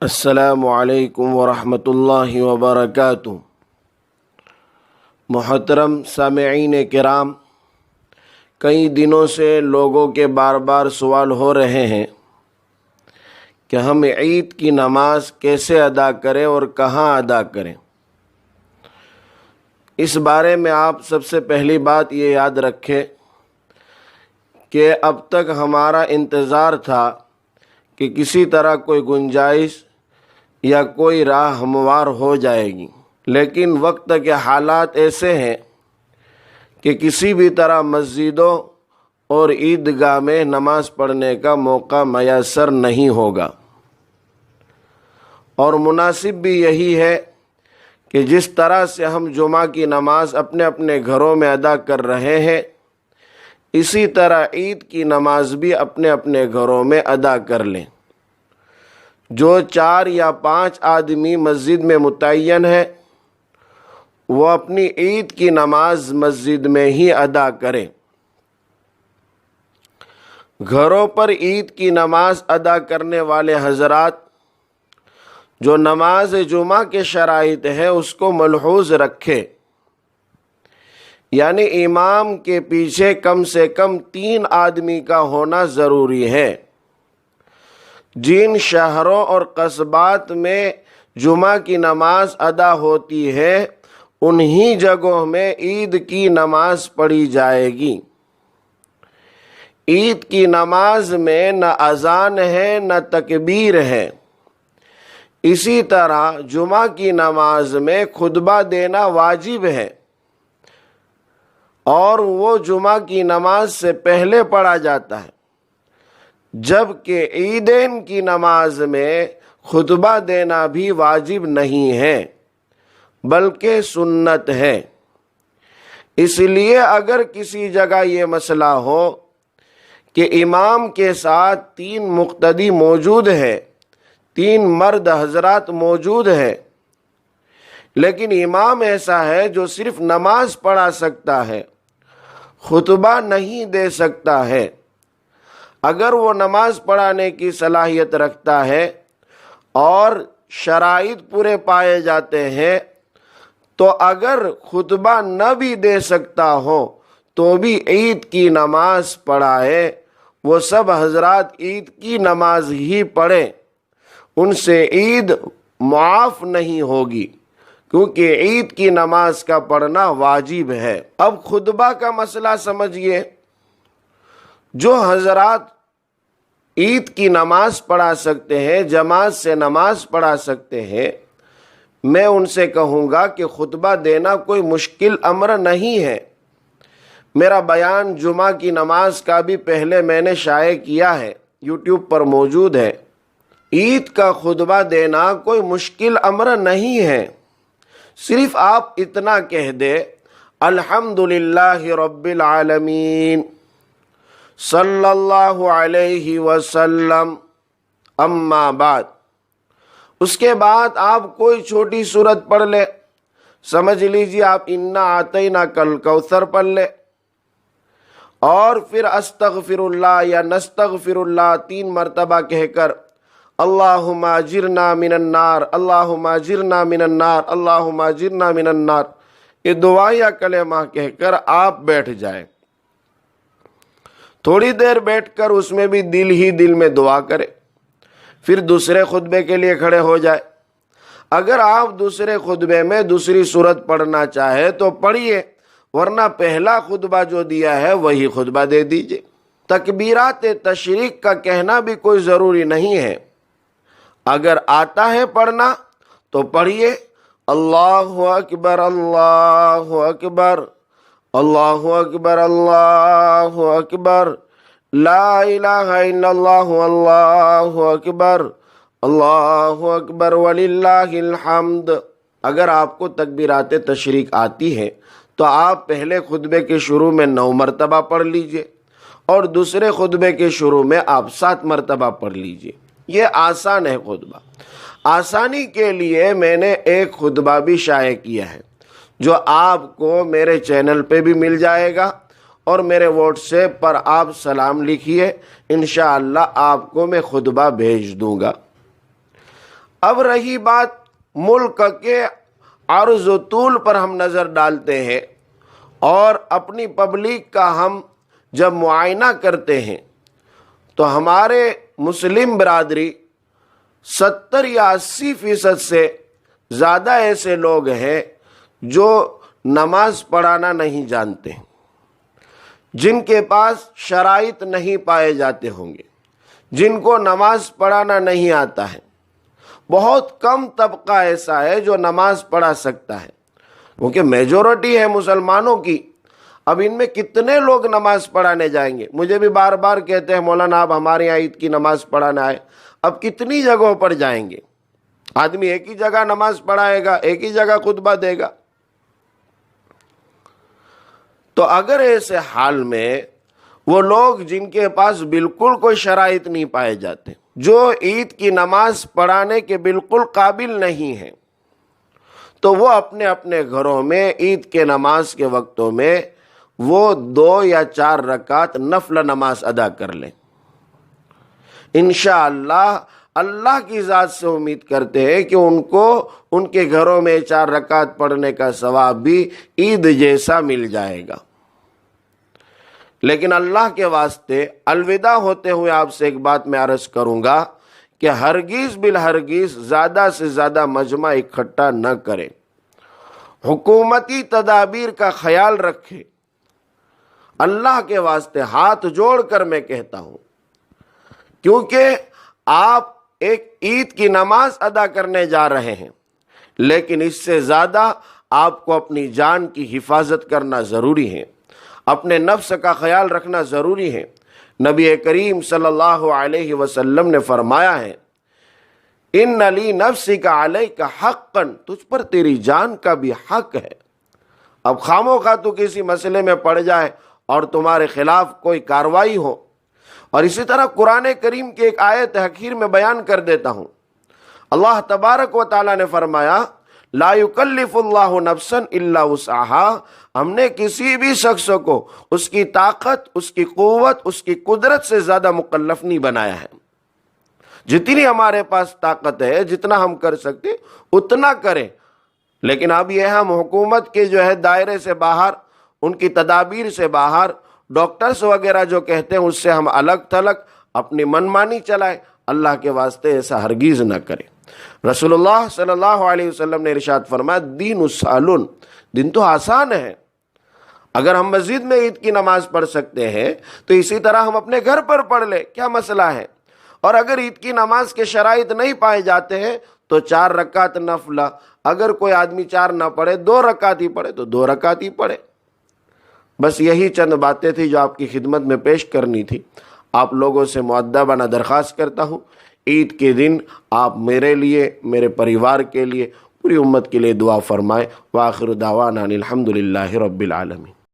السلام علیکم ورحمۃ اللہ وبرکاتہ۔ محترم سامعین کرام، کئی دنوں سے لوگوں کے بار بار سوال ہو رہے ہیں کہ ہم عید کی نماز کیسے ادا کریں اور کہاں ادا کریں۔ اس بارے میں آپ سب سے پہلی بات یہ یاد رکھیں کہ اب تک ہمارا انتظار تھا کہ کسی طرح کوئی گنجائش یا کوئی راہ ہموار ہو جائے گی، لیکن وقت کے حالات ایسے ہیں کہ کسی بھی طرح مسجدوں اور عیدگاہ میں نماز پڑھنے کا موقع میسر نہیں ہوگا، اور مناسب بھی یہی ہے کہ جس طرح سے ہم جمعہ کی نماز اپنے اپنے گھروں میں ادا کر رہے ہیں، اسی طرح عید کی نماز بھی اپنے اپنے گھروں میں ادا کر لیں۔ جو 4 یا 5 آدمی مسجد میں متعین ہے وہ اپنی عید کی نماز مسجد میں ہی ادا کریں۔ گھروں پر عید کی نماز ادا کرنے والے حضرات جو نماز جمعہ کے شرائط ہے اس کو ملحوظ رکھے، یعنی امام کے پیچھے کم سے کم 3 آدمی کا ہونا ضروری ہے۔ جن شہروں اور قصبات میں جمعہ کی نماز ادا ہوتی ہے انہی جگہوں میں عید کی نماز پڑھی جائے گی۔ عید کی نماز میں نہ اذان ہے نہ تکبیر ہے۔ اسی طرح جمعہ کی نماز میں خطبہ دینا واجب ہے، اور وہ جمعہ کی نماز سے پہلے پڑھا جاتا ہے، جبکہ عیدین کی نماز میں خطبہ دینا بھی واجب نہیں ہے بلکہ سنت ہے۔ اس لیے اگر کسی جگہ یہ مسئلہ ہو کہ امام کے ساتھ 3 مقتدی موجود ہے، 3 مرد حضرات موجود ہے، لیکن امام ایسا ہے جو صرف نماز پڑھا سکتا ہے، خطبہ نہیں دے سکتا ہے، اگر وہ نماز پڑھانے کی صلاحیت رکھتا ہے اور شرائط پورے پائے جاتے ہیں، تو اگر خطبہ نہ بھی دے سکتا ہو تو بھی عید کی نماز پڑھائے۔ وہ سب حضرات عید کی نماز ہی پڑھیں، ان سے عید معاف نہیں ہوگی، کیونکہ عید کی نماز کا پڑھنا واجب ہے۔ اب خطبہ کا مسئلہ سمجھیے۔ جو حضرات عید کی نماز پڑھا سکتے ہیں، جماعت سے نماز پڑھا سکتے ہیں، میں ان سے کہوں گا کہ خطبہ دینا کوئی مشکل امر نہیں ہے۔ میرا بیان جمعہ کی نماز کا بھی پہلے میں نے شائع کیا ہے، یوٹیوب پر موجود ہے۔ عید کا خطبہ دینا کوئی مشکل امر نہیں ہے، صرف آپ اتنا کہہ دے الحمدللہ رب العالمین صلی اللہ علیہ وسلم، اما بعد۔ اس کے بعد آپ کوئی چھوٹی سورت پڑھ لے، سمجھ لیجیے آپ انا اعطیناک الکوثر پڑھ لے، اور پھر استغفر اللہ یا نستغفر اللہ 3 مرتبہ کہہ کر اللہم اجرنا من النار، اللہم اجرنا من النار، اللہم اجرنا من النار، یہ دعا یا کلمہ کہہ کر آپ بیٹھ جائیں۔ تھوڑی دیر بیٹھ کر اس میں بھی دل ہی دل میں دعا کرے، پھر دوسرے خطبے کے لیے کھڑے ہو جائے۔ اگر آپ دوسرے خطبے میں دوسری سورت پڑھنا چاہے تو پڑھیے، ورنہ پہلا خطبہ جو دیا ہے وہی خطبہ دے دیجئے۔ تکبیرات تشریق کا کہنا بھی کوئی ضروری نہیں ہے، اگر آتا ہے پڑھنا تو پڑھیے اللہ اکبر اللہ اکبر اللہ اکبر اللہ اکبر لا الہ الا اللہ اللہ اکبر اللہ اکبر وللہ الحمد۔ اگر آپ کو تکبیرات تشریق آتی ہے تو آپ پہلے خطبے کے شروع میں 9 مرتبہ پڑھ لیجئے، اور دوسرے خطبے کے شروع میں آپ 7 مرتبہ پڑھ لیجئے۔ یہ آسان ہے خطبہ۔ آسانی کے لیے میں نے ایک خطبہ بھی شائع کیا ہے جو آپ کو میرے چینل پہ بھی مل جائے گا، اور میرے واٹس ایپ پر آپ سلام لکھیے، انشاءاللہ آپ کو میں خطبہ بھیج دوں گا۔ اب رہی بات ملک کے عرض و طول پر ہم نظر ڈالتے ہیں اور اپنی پبلک کا ہم جب معائنہ کرتے ہیں تو ہمارے مسلم برادری 70 یا 80% سے زیادہ ایسے لوگ ہیں جو نماز پڑھانا نہیں جانتے، جن کے پاس شرائط نہیں پائے جاتے ہوں گے، جن کو نماز پڑھانا نہیں آتا ہے۔ بہت کم طبقہ ایسا ہے جو نماز پڑھا سکتا ہے، کیونکہ میجورٹی ہے مسلمانوں کی۔ اب ان میں کتنے لوگ نماز پڑھانے جائیں گے؟ مجھے بھی بار بار کہتے ہیں مولانا آپ ہمارے یہاں عید کی نماز پڑھانا آئے۔ اب کتنی جگہوں پر جائیں گے؟ آدمی ایک ہی جگہ نماز پڑھائے گا، ایک ہی جگہ خطبہ دے گا۔ تو اگر ایسے حال میں وہ لوگ جن کے پاس بالکل کوئی شرائط نہیں پائے جاتے، جو عید کی نماز پڑھانے کے بالکل قابل نہیں ہیں، تو وہ اپنے اپنے گھروں میں عید کے نماز کے وقتوں میں وہ 2 یا 4 رکعت نفل نماز ادا کر لیں۔ انشاءاللہ اللہ کی ذات سے امید کرتے ہیں کہ ان کو ان کے گھروں میں 4 رکعت پڑھنے کا ثواب بھی عید جیسا مل جائے گا۔ لیکن اللہ کے واسطے الوداع ہوتے ہوئے آپ سے ایک بات میں عرض کروں گا کہ ہرگز بالہرگز زیادہ سے زیادہ مجمع اکٹھا نہ کریں، حکومتی تدابیر کا خیال رکھیں۔ اللہ کے واسطے ہاتھ جوڑ کر میں کہتا ہوں، کیونکہ آپ ایک عید کی نماز ادا کرنے جا رہے ہیں، لیکن اس سے زیادہ آپ کو اپنی جان کی حفاظت کرنا ضروری ہے، اپنے نفس کا خیال رکھنا ضروری ہے۔ نبی کریم صلی اللہ علیہ وسلم نے فرمایا ہے، ان لی نفسک علیک حقا، تجھ پر تیری جان کا بھی حق ہے۔ اب خاموخواہ تو کسی مسئلے میں پڑ جائے اور تمہارے خلاف کوئی کاروائی ہو۔ اور اسی طرح قرآن کریم کی ایک آیت حقیر میں بیان کر دیتا ہوں۔ اللہ تبارک و تعالیٰ نے فرمایا، لا یکلف اللہ نفسا الا وسعها، ہم نے کسی بھی شخص کو اس کی طاقت، اس کی قوت، اس کی قدرت سے زیادہ مکلف نہیں بنایا ہے۔ جتنی ہمارے پاس طاقت ہے، جتنا ہم کر سکتے اتنا کریں۔ لیکن اب یہ ہم حکومت کے جو ہے دائرے سے باہر، ان کی تدابیر سے باہر، ڈاکٹرز وغیرہ جو کہتے ہیں اس سے ہم الگ تھلگ اپنی منمانی چلائیں۔ اللہ کے واسطے ایسا ہرگز نہ کریں۔ رسول اللہ صلی اللہ علیہ وسلم نے ارشاد فرمایا، دین السہل، دین تو آسان ہے۔ اگر ہم مسجد میں عید کی نماز پڑھ سکتے ہیں تو اسی طرح ہم اپنے گھر پر پڑھ لیں، کیا مسئلہ ہے؟ اور اگر عید کی نماز کے شرائط نہیں پائے جاتے ہیں تو 4 رکعت نفلہ، اگر کوئی آدمی 4 نہ پڑھے، 2 رکعت ہی پڑھے تو 2 رکعت ہی پڑھے۔ بس یہی چند باتیں تھی جو آپ کی خدمت میں پیش کرنی تھی۔ آپ لوگوں سے مؤدبانہ درخواست کرتا ہوں، عید کے دن آپ میرے لیے، میرے پریوار کے لیے، پوری امت کے لیے دعا فرمائیں۔ وآخر دعوانا الحمدللہ رب العالمین۔